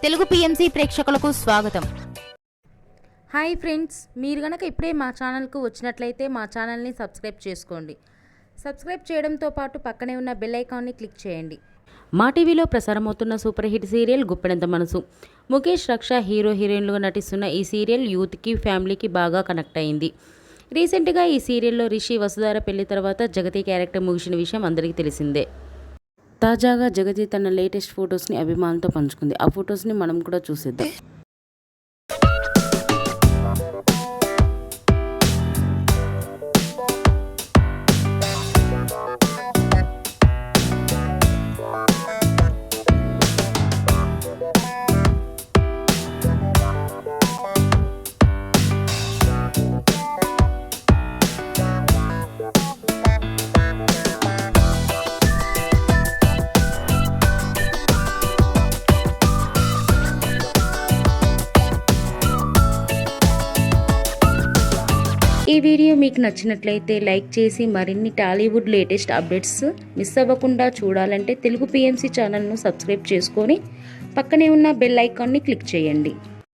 Telugu PMC ప్రేక్షకులకు స్వాగతం. Hi friends, మీరు గనక ఇప్పుడే మా ఛానల్కు వచ్చినట్లయితే మా ఛానల్ని సబ్స్క్రైబ్ చేసుకోండి. సబ్స్క్రైబ్ చేయడంతో పాటు పక్కనే ఉన్న బెల్ ఐకాన్ని క్లిక్ చేయండి. మా టీవీలో ప్రసారమవుతున్న సూపర్ హిట్ సీరియల్ గుప్పెడంత మనసు. ముఖేష్, రక్ష హీరో హీరోయిన్లుగా నటిస్తున్న ఈ సీరియల్ యూత్కి, ఫ్యామిలీకి బాగా కనెక్ట్ అయింది. రీసెంట్గా ఈ సీరియల్లో రిషి, వసుధార పెళ్లి తర్వాత జగతి క్యారెక్టర్ ముగిసిన విషయం అందరికీ తెలిసిందే. తాజాగా జగతి తన లేటెస్ట్ ఫొటోస్ని అభిమానులతో పంచుకుంది. ఆ ఫొటోస్ని మనం కూడా చూసేద్దాం. ఈ వీడియో మీకు నచ్చినట్లయితే లైక్ చేసి మరిన్ని టాలీవుడ్ లేటెస్ట్ అప్డేట్స్ మిస్ అవ్వకుండా చూడాలంటే తెలుగు పిఎంసి ఛానల్ను సబ్స్క్రైబ్ చేసుకొని పక్కనే ఉన్న బెల్ ఐకాన్ని క్లిక్ చేయండి.